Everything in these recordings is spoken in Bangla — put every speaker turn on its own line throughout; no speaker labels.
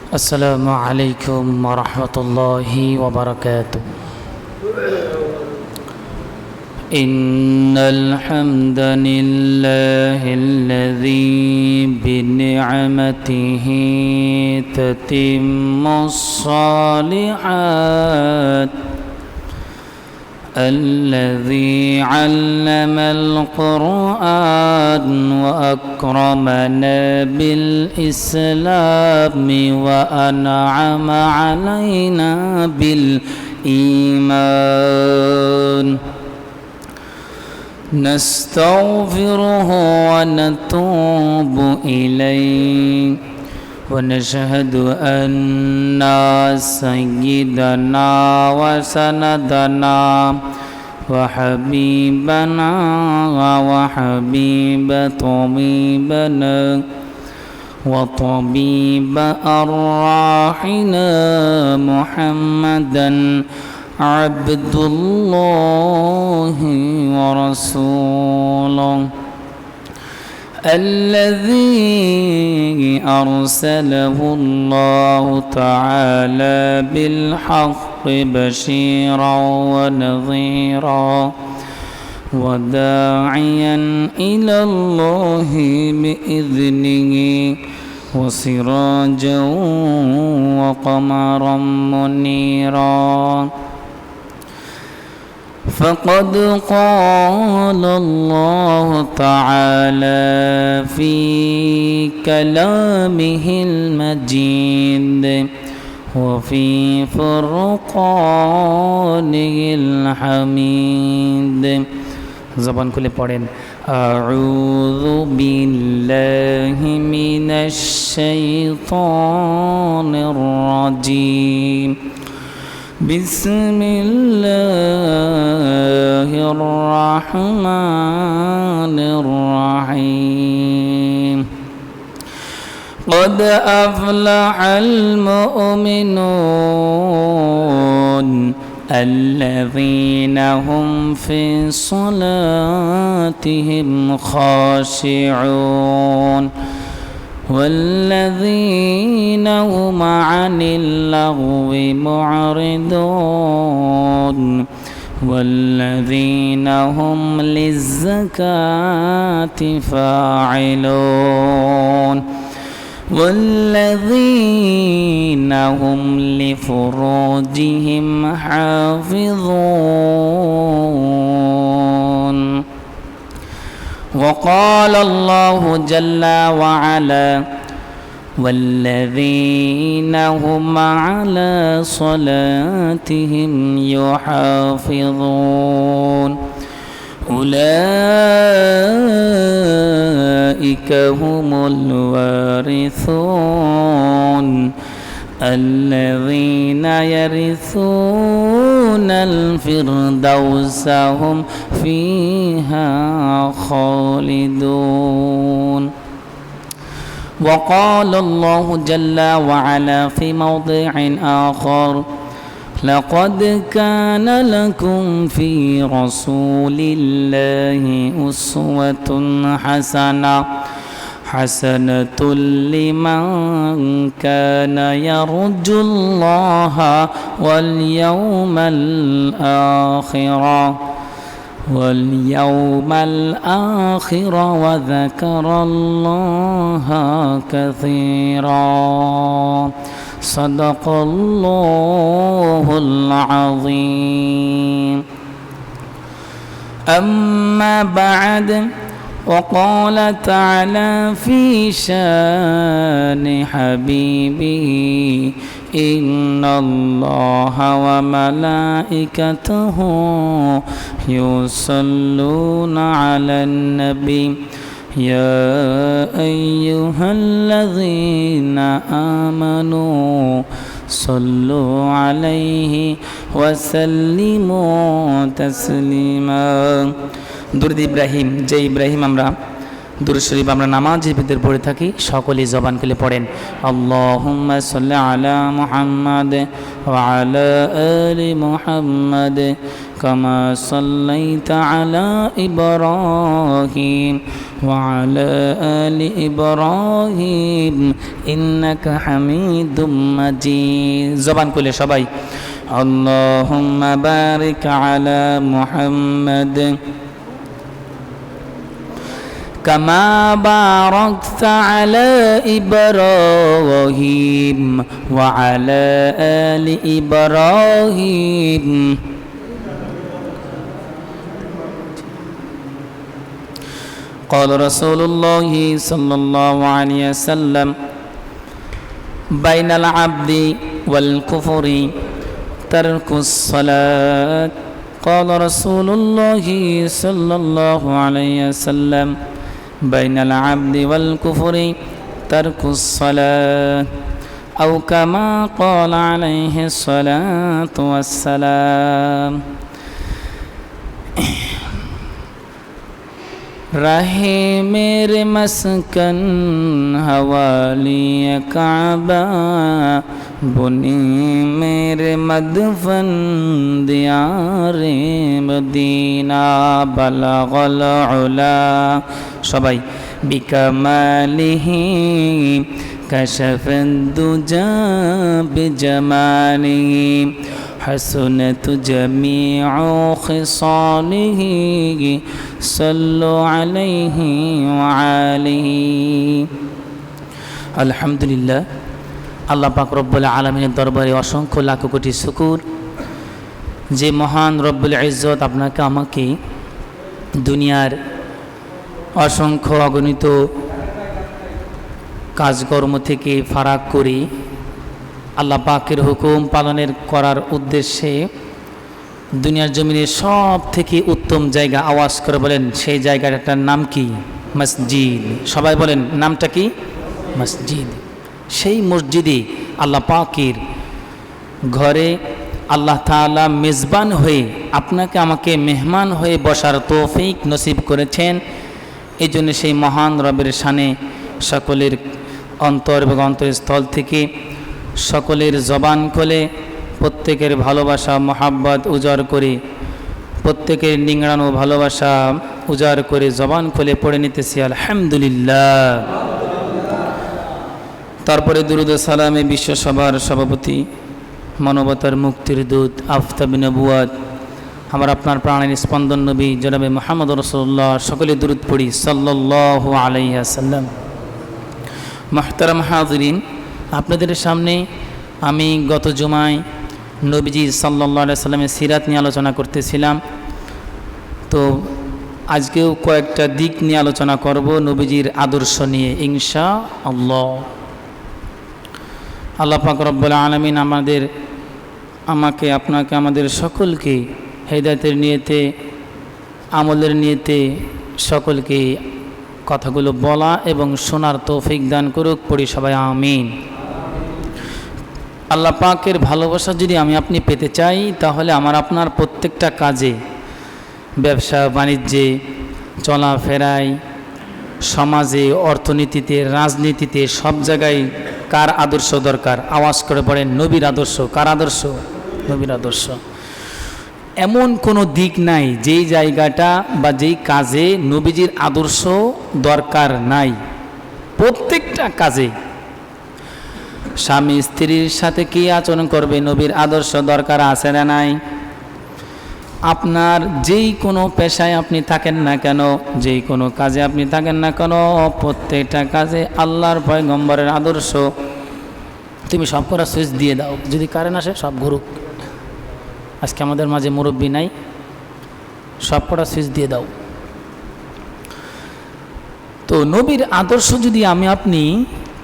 السلام عليكم ورحمة الله وبركاته. إن الحمد لله الذي بنعمته تتم الصالحات، الذي علم القرآن وأكرمنا بالإسلام وأنعم علينا بالإيمان. نستغفره ونتوب إليه ونشهد أن سيدنا وسندنا وحبيبنا وحبيب طبيبنا وطبيب أرواحنا محمدا عبد الله ورسوله، الذي أرسله الله تعالى بالحق بشيرا ونذيرا وداعيا إلى الله بإذنه وسراجا وقمرا منيرا. فقد قال الله تعالى في كلامه المجيد وفي فرقانه الحميد. زبان كل পড়েন أعوذ بالله من الشيطان الرجيم. بسم الله الرحمن الرحيم. قد أفلح المؤمنون الذين هم في صلاتهم خاشعون والذين هم عن اللغو معرضون والذين هم للزكاة فاعلون والذين هم لفروجهم حافظون. وقال الله جل وعلا والذين هم على صلاتهم يحافظون أولئك هم الوارثون الذين يرثون الفردوس هم فيها خالدون. وقال الله جل وعلا في موضع آخر لقد كان لكم في رسول الله أسوة حسنة لمن كان يرجو الله واليوم الآخر وذكر الله كثيرا. صدق الله العظيم. أما بعد، وقال تعالى في شان حبيبه إن الله وملائكته يصلون على النبي يا أيها الذين آمنوا صلوا عليه وسلموا تسليما. দুরূদ ইব্রাহিম, যে ইব্রাহিম আমরা দুরূদ শরীফ আমরা নামাজের ভিতরে পড়ে থাকি, সকলেই জবান খুলে পড়েন আল্লাহুম্মা সাল্লি আলা মুহাম্মাদ ওয়া আলা আলি মুহাম্মাদ كما صليت على إبراهيم وعلى آل إبراهيم إنك حميد مجيد زبان كل شباب اللهم بارك على محمد كما باركت على إبراهيم وعلى آل إبراهيم قال رسول الله صلى الله عليه وسلم بين العبد والكفر ترك الصلاة قال رسول الله صلى الله عليه وسلم بين العبد والكفر ترك الصلاة أو كما قال عليه الصلاة والسلام रहे मेरे मस्कन हवाली काबा बुनी मेरे मदफन दियारे मदीना बलगल उला सबाई बिकमालिही कशफ दुजा बिजमालिही حسنت جميع خصاله صلوا عليه وعليه الحمد لله আল্লাহ পাক রব্বুল আলামিনের দরবারে অসংখ্য লাখ কোটি শুকর যে মহান রব্বুল ইজ্জত আপনাকে আমাকে দুনিয়ার অসংখ্য অগণিত কাজকর্ম থেকে ফারাক করে আল্লাহ পাকের হুকুম পালনের করার উদ্দেশ্যে দুনিয়ার জমিনের সব থেকে উত্তম জায়গা আওয়াজ করে বলেন সেই জায়গাটার নাম কি মসজিদ সবাই বলেন নামটা কি মসজিদ সেই মসজিদে আল্লাহ পাকের ঘরে আল্লাহ তাআলা মেজবান হয়ে আপনাকে আমাকে মেহমান হয়ে বসার তৌফিক নসিব করেছেন এই জন্য সেই মহান রবের শানে সকলের অন্তর এবং অন্তরস্থল থেকে সকলের জবান খুলে প্রত্যেকের ভালোবাসা মোহাব্বত উজাড় করে প্রত্যেকের নিংড়ানো ভালোবাসা উজাড় করে জবান খুলে পড়ে নিতেছি আলহামদুলিল্লাহ তারপরে দুরুদ সালামে বিশ্বসভার সভাপতি মানবতার মুক্তির দূত আফতাব নবুয়াত আমার আপনার প্রাণের স্পন্দন নবী জনাবে মুহাম্মদ রাসূলুল্লাহ সকলে দুরুদ পড়ি সাল্লাল্লাহু আলাইহি ওয়াসাল্লাম মুহতারাম হাজিরিন আপনাদের সামনে আমি গত জুমায় নবীজি সাল্লাল্লাহু আলাইহি সাল্লামের সিরাত নিয়ে আলোচনা করতেছিলাম তো আজকেও কয়েকটা দিক নিয়ে আলোচনা করব নবীজির আদর্শ নিয়ে ইনশাআল্লাহ আল্লাহ পাক রব্বুল আলামিন আমাকে আপনাকে আমাদের সকলকে হেদায়েতের নিয়তে আমলের নিয়তে সকলকে কথাগুলো বলা এবং শোনার তৌফিক দান করুক পড়ি সবাই আমিন আল্লাহ পাকের ভালোবাসা যদি আমি আপনি পেতে চাই তাহলে আমার আপনার প্রত্যেকটা কাজে ব্যবসা বাণিজ্যে চলাফেরায় সমাজে অর্থনীতিতে রাজনীতিতে সব জায়গায় কার আদর্শ দরকার আওয়াজ করে পড়েন নবীর আদর্শ কার আদর্শ নবীর আদর্শ এমন কোনো দিক নাই যেই জায়গাটা বা যেই কাজে নবীজির আদর্শ দরকার নাই প্রত্যেকটা কাজে স্বামী স্ত্রীর সাথে কি আচরণ করবে নবীর আদর্শ দরকার আছে না নাই আপনার যেই কোনো পেশায় আপনি থাকেন না কেন যেই কোনো কাজে আপনি থাকেন না কেন প্রত্যেকটা কাজে আল্লাহর পয়গম্বরের আদর্শ তুমি সব করা সুইচ দিয়ে দাও যদি কারেন্ট আসে সব ঘুরুক আজকে আমাদের মাঝে মুরব্বী নাই সব কটা সুইচ দিয়ে দাও তো নবীর আদর্শ যদি আমি আপনি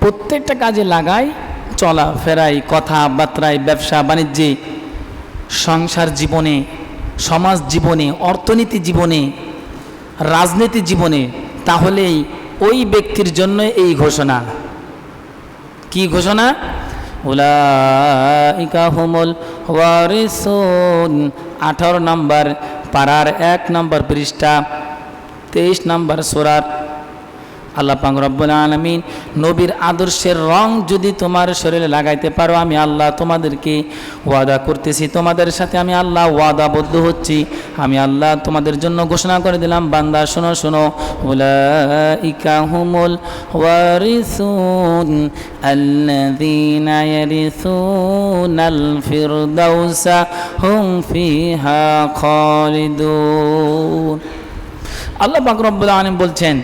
প্রত্যেকটা কাজে লাগাই চলাফেরায় কথাবার্তায় ব্যবসা বাণিজ্যে সংসার জীবনে সমাজ জীবনে অর্থনীতি জীবনে রাজনীতি জীবনে তাহলেই ওই ব্যক্তির জন্য এই ঘোষণা কি ঘোষণা উলাইকা হুমুল ওয়ারিসুন 18 নম্বর পারার 1 নম্বর পৃষ্ঠা 23 নম্বর সূরার আল্লাহ পাক রব্বুল আলামিন নবীর আদর্শের রং যদি তোমার শরীরে লাগাইতে পারো, আমি আল্লাহ তোমাদেরকে ওয়াদা করতেছি, তোমাদের সাথে আমি আল্লাহ ওয়াদাবদ্ধ হচ্ছি। আমি আল্লাহ তোমাদের জন্য ঘোষণা করে দিলাম, বান্দা শোনো শোনো, উলাইকা হুমুল ওয়ারিসুন আল্লাযীনা ইয়ারিসুনাল ফিরদাউসা হুম ফিহা খালিদুন। আল্লাহ পাক রব্বুল আলামিন বলছেন,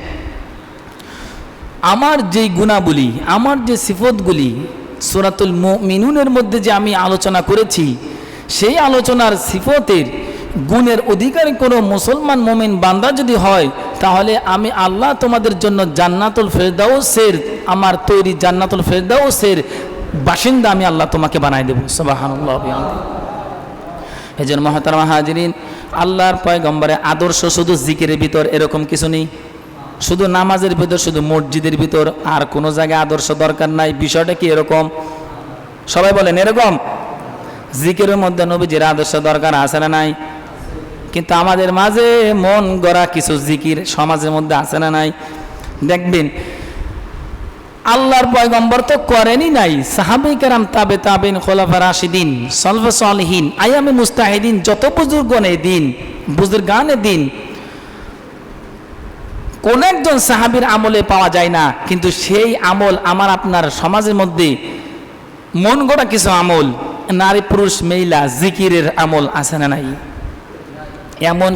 আমার যেই গুণাবলী, আমার যে সিফতগুলি সূরাতুল মুমিনুনের মধ্যে যে আমি আলোচনা করেছি, সেই আলোচনার সিফতের গুণের অধিকারী কোনো মুসলমান মুমিন বান্দা যদি হয়, তাহলে আমি আল্লাহ তোমাদের জন্য জান্নাতুল ফেরদাউসের, আমার তৈরি জান্নাতুল ফেরদাউসের বাসিন্দা আমি আল্লাহ তোমাকে বানাই দেব। সুবহানাল্লাহ। এজন্য মুহতারাম হাজিরিন, আল্লাহর পয়গম্বরের আদর্শ শুধু জিকিরের ভিতর এরকম কিছু নেই, শুধু নামাজের ভিতর, শুধু মসজিদের ভিতর, আর কোনো জায়গায় আদর্শ দরকার নাই। বিষয়টা কি এরকম? সবাই বলেন এরকম। জিকিরের মধ্যে নবীজির আদর্শ দরকার আছে না নাই? কিন্তু আমাদের মাঝে মন গড়া কিছু জিকির সমাজের মধ্যে আছে না নাই? দেখবেন আল্লাহর পয়গম্বর তো করেনই নাই, সাহাবায়ে কেরাম, তাবে তাবেইন, খোলাফা রাশিদিন, সালফে সালিহিন, আইয়ামে মুস্তাহিদিন, যত বুজুর্গনে দিন, বুজুর্গানে দিন, কোন একজন সাহাবীর আমলে পাওয়া যায় না। কিন্তু সেই আমল আমার আপনার সমাজের মধ্যে মন গড়া কিছু আমল, নারী পুরুষ মহিলা জিকিরের আমল আছে না নাই? এমন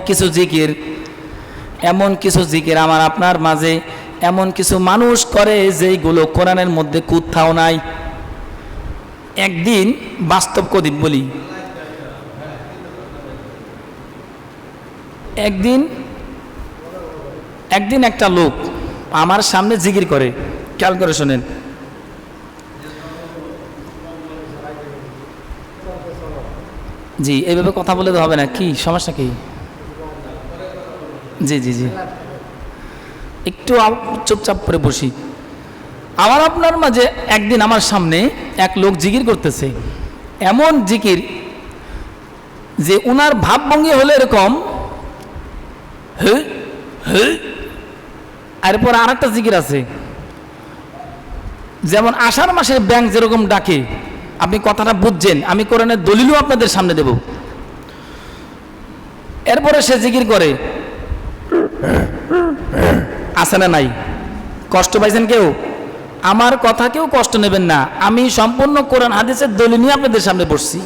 কিছু জিকির আমার আপনার মাঝে, এমন কিছু মানুষ করে যেইগুলো কোরআনের মধ্যে কোথাও নাই। একদিন বাস্তব কদিন বলি, একদিন একটা লোক আমার সামনে জিকির করে, খেয়াল করে শোনেন। জি, এইভাবে কথা বলে তো হবে না, কি সমস্যা কি? জি জি জি, একটু চুপচাপ করে বসি। আমার আপনার মাঝে একদিন আমার সামনে এক লোক জিকির করতেছে, এমন জিকির যে উনার ভাবভঙ্গি হলো এরকম, হে হে। এরপর আর একটা জিকির আছে, যেমন আষাঢ় মাসের ব্যাঙ যেরকম ডাকে, আপনি কথাটা বুঝছেন, আমি কোরআনের দলিলও আপনাদের সামনে দেব। এরপরে সে জিকির করে, আছে না নাই? কষ্ট পাইছেন কেউ? আমার কথা কেউ কষ্ট নেবেন না, আমি সম্পূর্ণ কোরআন হাদিসের দলিল নিয়ে আপনাদের সামনে বসছি।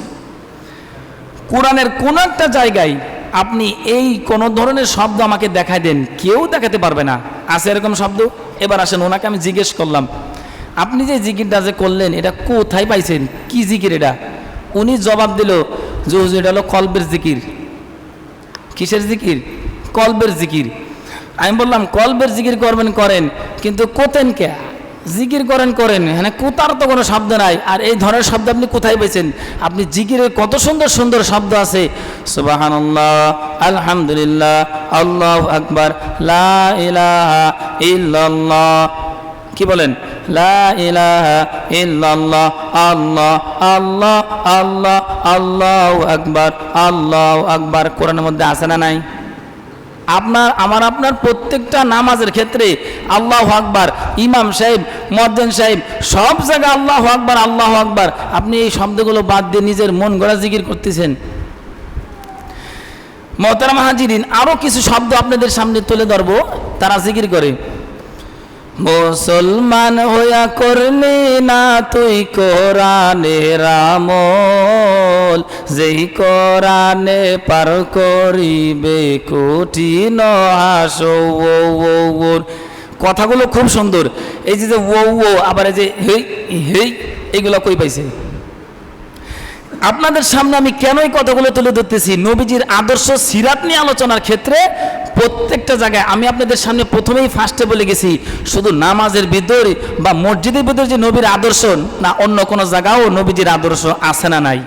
কোরআনের কোন একটা জায়গায় আপনি এই কোন ধরনের শব্দ আমাকে দেখাই দেন, কেউ দেখাতে পারবে না আছে এরকম শব্দ। এবার আসেন, ওনাকে আমি জিজ্ঞেস করলাম, আপনি যে জিকিরটা যে করলেন এটা কোথায় পাইছেন, কি জিকির এটা? উনি জবাব দিল যে হুজুর এটা হলো কলবের জিকির। কিসের জিকির? কলবের জিকির। আমি বললাম কলবের জিকির করবেন করেন, কিন্তু কোতেন কে জিকির করেন, হ্যাঁ কোতার তো কোনো শব্দ নাই, আর এই ধরনের শব্দ আপনি কোথায় পেয়েছেন? আপনি জিকিরের কত সুন্দর সুন্দর শব্দ আছে, সুবহানাল্লাহ, আলহামদুলিল্লাহ, আল্লাহু আকবার, লা ইলাহা ইল্লাল্লাহ, কি বলেন? লা ইলাহা ইল্লাল্লাহ, আল্লাহ আল্লাহ আল্লাহ, আল্লাহু আকবার, আল্লাহু আকবার। কোরআনের মধ্যে আছে না নাই? আপনার প্রত্যেকটা নামাজের ক্ষেত্রে আল্লাহু আকবার, ইমাম সাহেব, মুয়াজ্জিন সাহেব, সব জায়গায় আল্লাহু আকবার, আল্লাহু আকবার। আপনি এই শব্দগুলো বাদ দিয়ে নিজের মন গড়া জিকির করতেছেন। মুহতারাম হাজিরিন, আরো কিছু শব্দ আপনাদের সামনে তুলে ধরবো, তারা জিকির করে। মুসলমান হইয়া করলি না তুই কোরআনের আমল, যেই কোরআনে পার করিবে কঠিন হাসর। কথাগুলো খুব সুন্দর। এই যে ও ও, আবার এই যে হেই হেই, এইগুলো কই পাইছে? আপনাদের সামনে আমি কেন এই কথাগুলো তুলে ধরতেছি? নবীজির আদর্শ সিরাত নিয়ে আলোচনার ক্ষেত্রে প্রত্যেকটা জায়গায় আমি আপনাদের সামনে প্রথমেই ফার্স্টে বলে গেছি, শুধু নামাজের ভিতরে বা মসজিদের ভিতরে যে নবীর আদর্শ না, অন্য কোনো জায়গাও নবীজির আদর্শ আছে না নাই?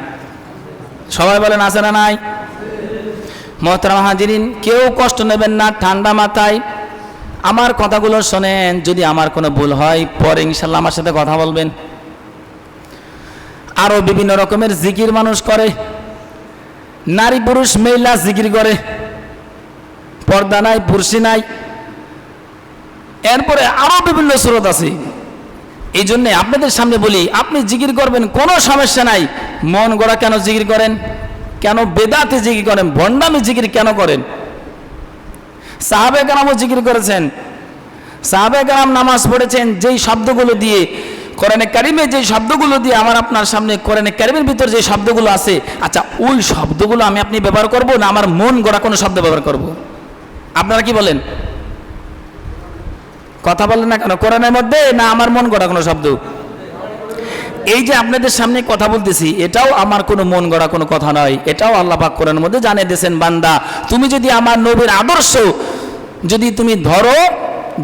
সবাই বলেন আছে না নাই? মুহতারাম হাজিরিন, কেউ কষ্ট নেবেন না, ঠান্ডা মাথায় আমার কথাগুলো শোনেন। যদি আমার কোনো ভুল হয় পরে ইনশাল্লাহ আমার সাথে কথা বলবেন। আরো বিভিন্ন রকমের জিকির মানুষ করে, নারী পুরুষ মহিলা জিকির করে, পর্দা নাই, পুরুষি নাই, এরপরে আরো বিভিন্ন সূরত আছে। এই জন্য আপনাদের সামনে বলি, আপনি জিকির করবেন কোনো সমস্যা নাই, মন গড়া কেন জিকির করেন, কেন বেদাতে জিকির করেন, ভণ্ডামি জিকির কেন করেন? সাহাবে কেরামও জিকির করেছেন, সাহাবে কেরাম নামাজ পড়েছেন যেই শব্দগুলো দিয়ে, কোরআনে কারিমে যেই শব্দগুলো দিয়ে আমার আপনার সামনে কোরআনে কারিমের ভিতর যে শব্দগুলো আছে, আচ্ছা ওই শব্দগুলো আমি আপনি ব্যবহার করব না আমার মন গড়া কোনো শব্দ ব্যবহার করব? আপনারা কি বলেন? কথা বলেন না কেন? কোরআনের মধ্যে না আমার মন গড়া কোনো শব্দ? এই যে আপনাদের সামনে কথা বলতেছি, এটাও আমার কোনো মন গড়া কোনো কথা নয়, এটাও আল্লাহ পাক কোরআনের মধ্যে জানিয়ে দিয়েছেন, বান্দা তুমি যদি আমার নবীর আদর্শ যদি তুমি ধরো,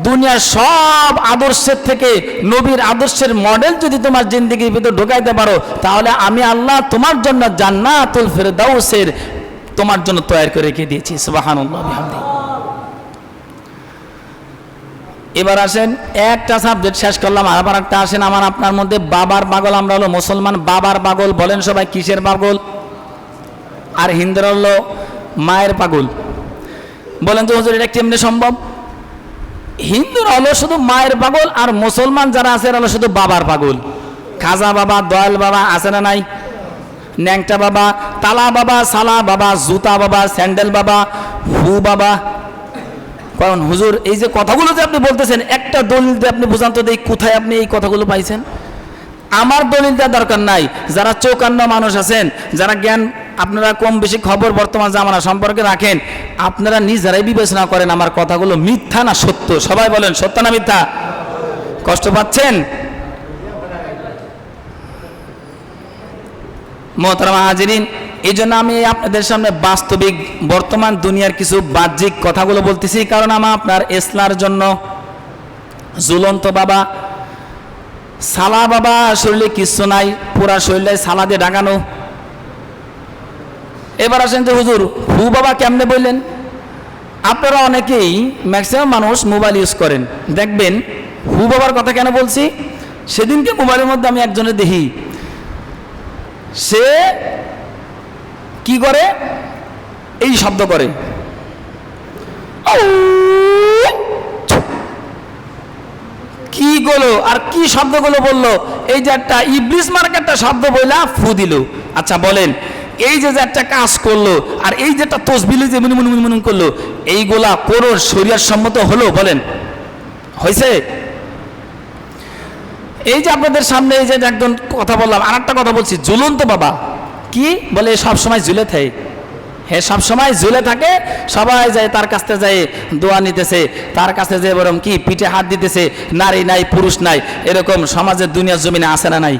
দুনিয়ার সব আদর্শের থেকে নবীর আদর্শের মডেল যদি তোমার জিন্দেগির ভিতর ঢোকাইতে পারো, তাহলে আমি আল্লাহ তোমার জন্য জান্নাতুল ফেরদাউসের তোমার জন্য তৈরি করে রেখে দিয়েছি। সুবহানাল্লাহ বিহামদিহি। এবার আসেন, একটা সাবজেক্ট শেষ করলাম, আবার একটা আসেন আমার আপনার মধ্যে বাবার পাগল। আমরা হলো মুসলমান, বাবার পাগল বলেন সবাই, কিসের পাগল? আর হিন্দুরা হলো মায়ের পাগল। বলেন তো হুজুর এটা কেমনে সম্ভব? হিন্দুরা হলো শুধু মায়ের পাগল, আর মুসলমান যারা আছে এরা হলো শুধু বাবার পাগল। খাজা বাবা, দয়াল বাবা আছে না নাই? ন্যাংটা বাবা, তালা বাবা, সালা বাবা, জুতা বাবা, স্যান্ডেল বাবা, ফু বাবা। কারণ হুজুর এই যে কথাগুলো যে আপনি বলতেছেন, একটা দলিল দিয়ে আপনি বোঝান তো দেই কোথায় আপনি এই কথাগুলো পাইছেন? আমার দলিল দেওয়ার দরকার নাই। যারা চৌকান্ন মানুষ আছেন, যারা জ্ঞান আপনারা কম বেশি খবর বর্তমান জামানা সম্পর্কে রাখেন, আপনারা নিজেরাই বিবেচনা করেন আমার কথাগুলো মিথ্যা না সত্য। সবাই বলেন সত্য না মিথ্যা? কষ্ট পাচ্ছেন? মোহতারাম হাজিরিন, এই জন্য আমি আপনাদের সামনে বাস্তবিক বর্তমান দুনিয়ার কিছু বাহ্যিক কথাগুলো বলতেছি, কারণ আমার আপনার ইসলামের জন্য ঝুলন্ত বাবা, সালা বাবা শরীরে কিচ্ছু নাই, পুরা শরীরে সালা দিয়ে ঢাকানো। এবার আসেন যে হুজুর হু বাবা কেমনে বললেন? আপনারা অনেকেই ম্যাক্সিমাম মানুষ মোবাইল ইউজ করেন, দেখবেন হু বাবার কথা কেন বলছি? সেদিনকে মোবাইলের মধ্যে আমি একজনের দেখি, সে কি করে? এই শব্দ করে, কি গেলো আর কি শব্দগুলো বললো? এই যে একটা ইবলিস মার্কা একটা শব্দ বইলা ফু দিল। আচ্ছা বলেন, এই যে একটা কাজ করলো আর এই যে একটা তসবিহ যে মুনমুন করলো, এইগুলা কোন শরীয়ত সম্মত হলো? বলেন হয়েছে? এই যে আপনাদের সামনে এই যে একজন কথা বললাম, আর একটা কথা বলছি, ঝুলন্ত বাবা কি বলে? সব সময় ঝুলে থাকে। হ্যাঁ, সব সময় ঝুলে থাকে, সবাই যায় তার কাছে যায় দোয়া নিতেছে, তার কাছে যে বরং কি পিঠে হাত দিতেছে, নারী নাই পুরুষ নাই, এরকম সমাজের দুনিয়ার জমিনে আসে না নাই?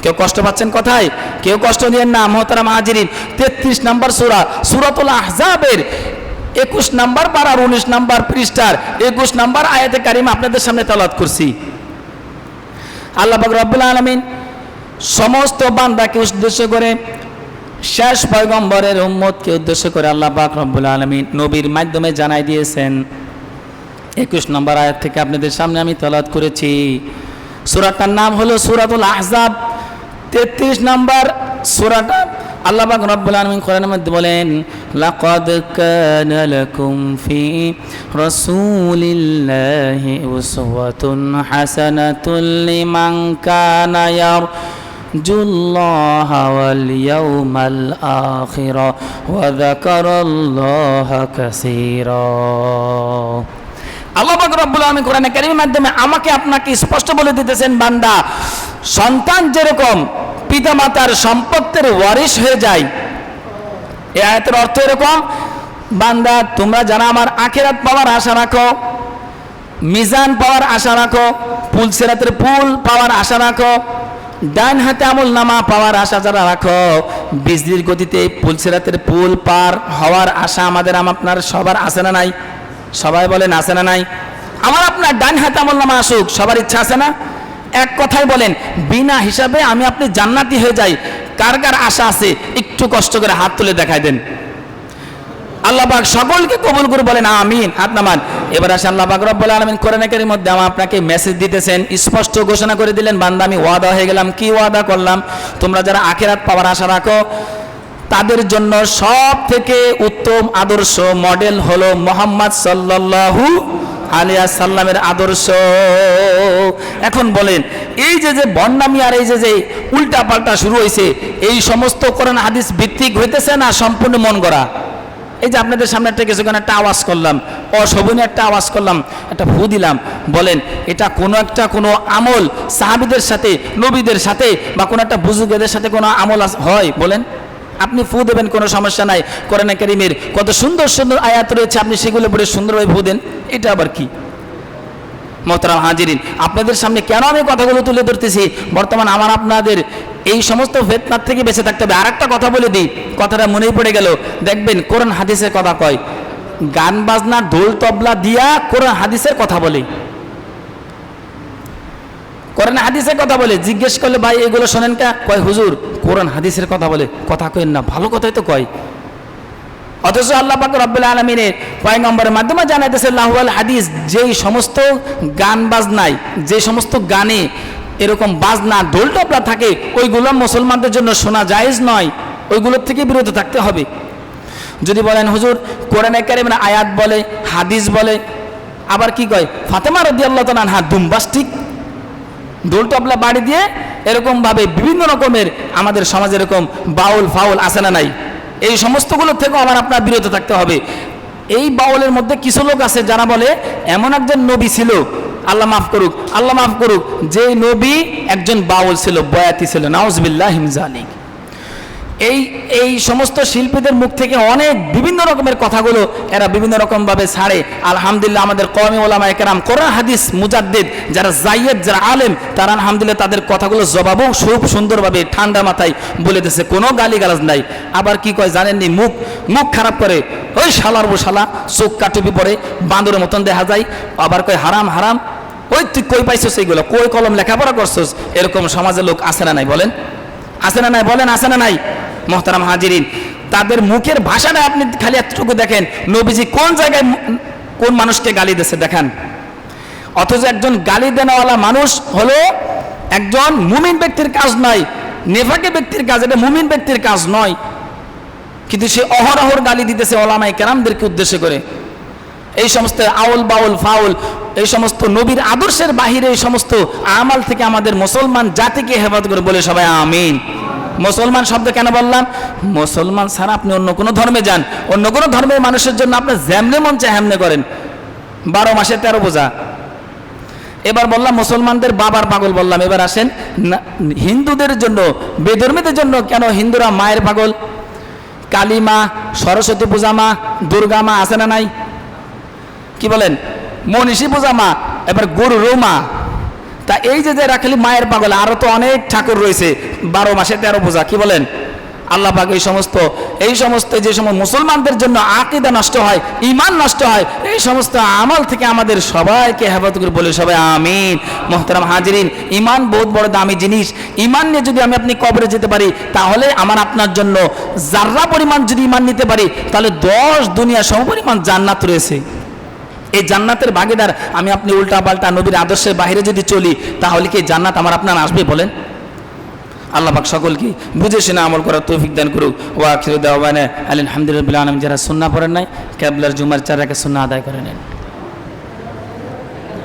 কেউ কষ্ট পাচ্ছেন কথায়? কেউ কষ্ট নিয়েন না। মুহতারাম হাজিরিন, 33 নম্বর সূরা, সূরাতুল আহজাবের 21 নম্বর পারার 19 নম্বর পৃষ্ঠার 21 নম্বর আয়াতে কারিমা আপনাদের সামনে তেলাওয়াত করছি। আল্লাহ পাক রব্বুল আলামিন সমস্ত বান্দাকে উদ্দেশ্য করে, শেষ পয়গম্বরের উম্মতকে উদ্দেশ্য করে আল্লাহ পাক রব্বুল আলামিন নবীর মাধ্যমে জানাই দিয়েছেন। 21 নম্বর আয়াত থেকে আপনাদের সামনে আমি তেলাওয়াত করেছি। সূরাটার নাম হলো সূরাতুল আহজাব। 33 নম্বর সূরাটা আল্লাহ পাক রব্বুল আলামিন কোরআনের মধ্যে বলেন, লাকাদ কানা লাকুম ফি রাসূলিল্লাহি উসওয়াতুন হাসানাতুল লিমান কানা ইয়ারজুল্লাহা ওয়াল ইয়াউমাল আখির ওয়া যাকারাল্লাহা কাসীরা। আল্লাহ পাক রব্বুল আলামিন কোরআনে কারীমের মাধ্যমে আমাকে আপনাকে স্পষ্ট বলে দিতেছেন, বান্দা সন্তান যেরকম পিতামাতার সম্পত্তির ওয়ারিশ হয়ে যায়, এই আয়াতের অর্থ এরকম, বান্দা তোমরা যারা আমার আখিরাত পাওয়ার আশা রাখো, মিজান পাওয়ার আশা রাখো, পুল সিরাতের পুল পাওয়ার আশা রাখো, ডান হাতে আমল নামা পাওয়ার আশা যারা রাখো, বিজলির গতিতে পুল সিরাতের পুল পার হওয়ার আশা আমাদের আপনার সবার আছে না নাই? সবাই বলেন আছে না নাই? আমার আপনার ডান হাতে আমল নামা আসুক, সবার ইচ্ছা আছে না? এক কথায় বলেন, বিনা হিসাবে আমি আপনি জান্নাতি হয়ে যাই, কার কার আশা আছে? একটু কষ্ট করে হাত তুলে দেখাই দেন। আল্লাহ পাক সকলকে কবুল করে বলেন আমিন। হাত নামান। এবার আসে আল্লাহ পাক রব্বুল আলামিন কোরআনে কারীমের মধ্যে আপনাকে মেসেজ দিতেছেন, স্পষ্ট ঘোষণা করে দিলেন, বান্দা আমি ওয়াদা হয়ে গেলাম। কি ওয়াদা করলাম? তোমরা যারা আখিরাত পাওয়ার আশা রাখো, তাদের জন্য সব থেকে উত্তম আদর্শ মডেল হলো মুহাম্মদ সাল্লাল্লাহু আলাইহিস সালামের আদর্শ। এখন বলেন এই যে যে বন্যামি আর এই যে যে উল্টা পাল্টা শুরু হয়েছে, এই সমস্ত কোরআন হাদিস ভিত্তিক হইতেছে না সম্পূর্ণ মন গড়া? এই যে আপনাদের সামনে একটা কিছুক্ষণ একটা আওয়াজ করলাম, অশোভনীয় একটা আওয়াজ করলাম, একটা ফু দিলাম, বলেন এটা কোনো আমল সাহাবীদের সাথে, নবীদের সাথে বা কোনো একটা বুজুর্গদের সাথে কোনো আমল হয়? বলেন। আপনি ফু দেবেন, কোনো সমস্যা নাই। কোরআনে কারীমের কত সুন্দর সুন্দর আয়াত রয়েছে, আপনি সেগুলো পড়ে সুন্দরভাবে ফু দেন, এটা আবার কি? মোহতারাম হাজিরিন, আপনাদের সামনে কেন আমি কথাগুলো তুলে ধরতেছি? বর্তমান আমার আপনাদের এই সমস্ত ফিতনার থেকে বেঁচে থাকতে হবে। আর একটা কথা বলে দিই, কথাটা মনেই পড়ে গেল। দেখবেন কোরআন হাদিসের কথা কয়, গান বাজনা ঢোল তবলা দিয়া কোরআন হাদিসের কথা বলে, কোরআন হাদিসের কথা বলে। জিজ্ঞেস করলে ভাই এগুলো শোনেন কা? কয় হুজুর কোরআন হাদিসের কথা বলে। কথা কয়েন না, ভালো কথাই তো কয়। অথচ আল্লাহ পাক রব্বুল আলামিনের পয়গম্বরের মাধ্যমে জানাইতেছে লাহুল হাদিস, যেই সমস্ত গান বাজনায়, যে সমস্ত গানে এরকম বাজনা ঢোল তবলা থাকে, ওইগুলো মুসলমানদের জন্য শোনা জায়েজ নয়, ওইগুলোর থেকে বিরত থাকতে হবে। যদি বলেন হুজুর কোরআনে কারীমের আয়াত বলে, হাদিস বলে, আবার কি কয় ফাতেমা রাদিয়াল্লাহু তাআলা আনহা দুম্বাস্টিক ঢোল তবলা বাড়ি দিয়ে এরকম ভাবে বিভিন্ন রকমের আমাদের সমাজে এরকম বাউল ফাউল আছে না নাই? এই সমস্তগুলো থেকেও আমার আপনার বিরত থাকতে হবে। এই বাউলের মধ্যে কিছু লোক আছে যারা বলে এমন একজন নবী ছিল, আল্লাহ মাফ করুক, আল্লাহ মাফ করুক, যে নবী একজন বাউল ছিল, বয়াতি ছিল, নাউজুবিল্লাহি মিন যালিক। এই সমস্ত শিল্পীদের মুখ থেকে অনেক বিভিন্ন রকমের কথাগুলো এরা বিভিন্ন রকমভাবে ছাড়ে। আলহামদুলিল্লাহ আমাদের কওমি ওলামায়ে কেরাম, কোরআন হাদিস মুজাদ্দিদ যারা জাইয়েদ, যারা আলেম, তারা আলহামদুলিল্লাহ তাদের কথাগুলো জবাবও খুব সুন্দরভাবে ঠান্ডা মাথায় বলে দিয়েছে, কোনো গালিগালাজ নাই। আবার কি কয় জানেননি? মুখ খারাপ করে, ওই শালার বো শালা, চোখ কাটুপি পরে বাঁদরের মতন দেখা যায়। আবার কয় হারাম হারাম, ওই তুই কই পাইছস এইগুলো, কই কলম লেখাপড়া করছস? এরকম সমাজের লোক আছে না নাই? বলেন আছে না নাই? বলেন আছে না নাই? মোহতারাম হাজিরিন, তাদের মুখের ভাষাটা আপনি খালি এতটুকু দেখেন, নবীজি কোন জায়গায় কোন মানুষকে গালি দিয়েছে দেখান। অথচ একজন গালি দেওয়ালা মানুষ হলো একজন মুমিন ব্যক্তির কাজ নয়, নেফাকি ব্যক্তির কাজ, এটা মুমিন ব্যক্তির কাজ নয়। কিন্তু সে অহরহর গালি দিতেছে ওলামায়ে কেরামদেরকে উদ্দেশ্য করে। এই সমস্ত আউল বাউল ফাউল, এই সমস্ত নবীর আদর্শের বাহিরে এই সমস্ত আমাল থেকে আমাদের মুসলমান জাতিকে হেফাজত করে বলে সবাই আমিন। মুসলমান শব্দ কেন বললাম? মুসলমান ছাড়া আপনি অন্য কোনো ধর্মে যান, অন্য কোনো ধর্মের মানুষের জন্য আপনি যেমনে মন চায় হেমনে করেন, 12 মাসে 13 বোঝা। এবার বললাম মুসলমানদের বাবার পাগল বললাম, এবার আসেন হিন্দুদের জন্য, বেধর্মীদের জন্য কেন হিন্দুরা মায়ের পাগল? কালী মা, সরস্বতী পূজা মা, দুর্গা মা আছে না নাই? কি বলেন? মনীষী পূজা মা, এবার গরু মা। তা এই যে যারা খালি মায়ের পাগল, আরো তো অনেক ঠাকুর রয়েছে, 12 মাসে 13 পূজা। কি বলেন? আল্লাহ পাক এই সমস্ত যে সমস্ত মুসলমানদের জন্য আকীদা নষ্ট হয়, ঈমান নষ্ট হয়, এই সমস্ত আমল থেকে আমাদের সবাইকে হেফাজত করে বলে সবাই আমিন। মুহতারাম হাজিরিন, ঈমান বহুত বড় দামি জিনিস। ঈমান নিয়ে যদি আমি আপনি কবরে যেতে পারি, তাহলে আমার আপনার জন্য জাররা পরিমাণ যদি ঈমান নিতে পারি, তাহলে 10 দুনিয়া সমপরিমাণ জান্নাত রয়েছে। এই জান্নাতের ভাগীদার আমি আপনি উল্টা পাল্টা নবীর আদর্শের বাইরে যদি চলি, তাহলে কি জান্নাত আমার আপনার আসবে? বলেন। আল্লাহ পাক সকলকে বুঝে শুনে আমল করার তৌফিক দান করুক। ওয়া আখিরু দাওয়ানা আলহামদুলিল্লাহি রাব্বিল আলামিন। যারা সুন্নাহ পড়েন নাই, কিবলার জুমার 4 রাকাত সুন্নাহ আদায় করে নেন।